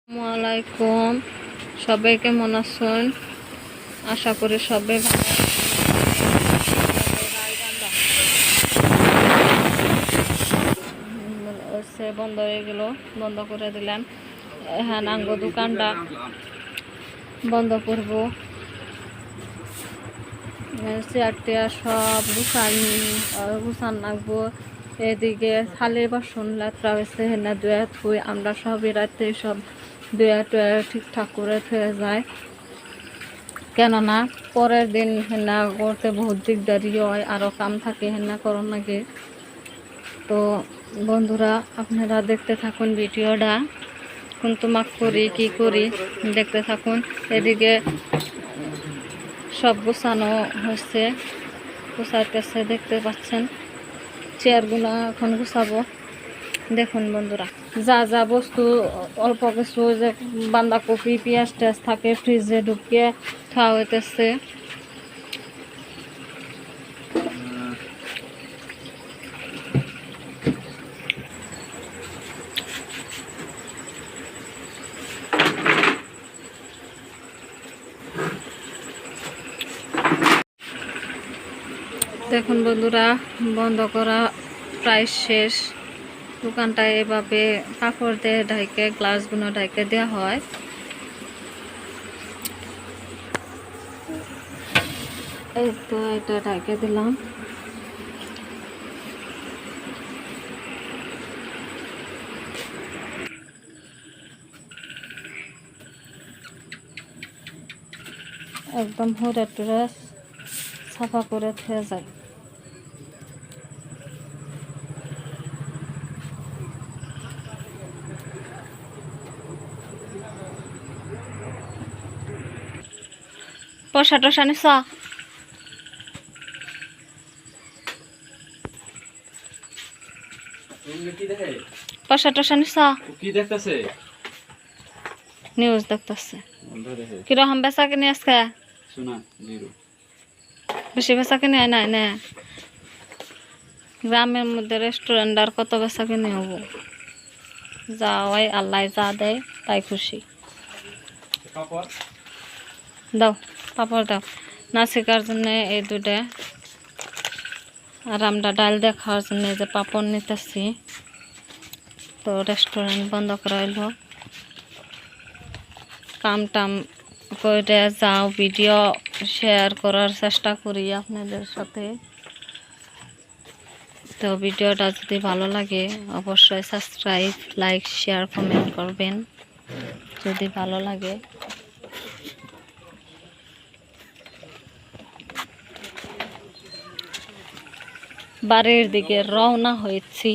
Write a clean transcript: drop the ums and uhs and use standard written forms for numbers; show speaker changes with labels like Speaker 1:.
Speaker 1: আসসালামাইকুম, সবাই কেমন আছেন? আশা করি সবাই ভালো হচ্ছে। বন্ধ হয়ে গেল, বন্ধ করে দিলাম। হ্যাঁ, নাঙ্গ দোকানটা বন্ধ করব। চেয়ার টেয়ার সব গুছান রাখবো। এদিকে থালের বাসন লেত্রা হয়েছে, হেনা দুয়া থুই আমরা সব রাতে সব দুয়া টুয়া ঠিকঠাক করে থুয়ে যায়, কেননা পরের দিন হেনা করতে বহুত দিকদারি হয়, আরও কাম থাকে হেনা করন লাগে। তো বন্ধুরা, আপনারা দেখতে থাকুন ভিডিওটা, কিন্তু মাক করি কি করি দেখতে থাকুন। এদিকে সব গুছানো হচ্ছে, গুছাইতেছে, দেখতে পাচ্ছেন। চেয়ারগুলো এখন গুছাবো। দেখুন বন্ধুরা, যা যা বস্তু অল্প কিছু যে বাঁধাকপি পেঁয়াজ টেয়াজ থাকে ফ্রিজে ঢুকিয়ে খাওয়া হইতেছে। দেখুন বন্ধুরা, বন্ধ করা প্রায় শেষ। দোকানটা এভাবে কাপড় দিয়ে ঢাইকে, গ্লাসগুলো ঢাইকে দেওয়া হয়। এই তো এটা ঢাইকে দিলাম। একদম হুড়ে টুড়ে সাফা করে থুয়ে যায়। পয়সা টসা নিস? পয়সা টসা নিস?
Speaker 2: কি দেখতেছে?
Speaker 1: নিউজ দেখতেছে। কিরকম বেচা কিনে আজকে?
Speaker 2: শোনা জিরো।
Speaker 1: বেশি বেচা কিনে নাই না? গ্রামের মধ্যে রেস্টুরেন্ট আর কত বেচা কিনে হবো? যা হয় আল্লাহ যা দেয় তাই খুশি। দাও পাপড় দাও। নাসিকার জন্য এই দুটা, আর আমরা ডাল দিয়ে খাওয়ার জন্য যে পাপড় নিতেছি। তো রেস্টুরেন্ট বন্ধ করা হইল। কাম টাম করে যাও, ভিডিও শেয়ার করার চেষ্টা করি আপনাদের সাথে। তো ভিডিওটা যদি ভালো লাগে অবশ্যই সাবস্ক্রাইব, লাইক, শেয়ার, কমেন্ট করবেন যদি ভালো লাগে। বাড়ির দিকে রওনা হয়েছি।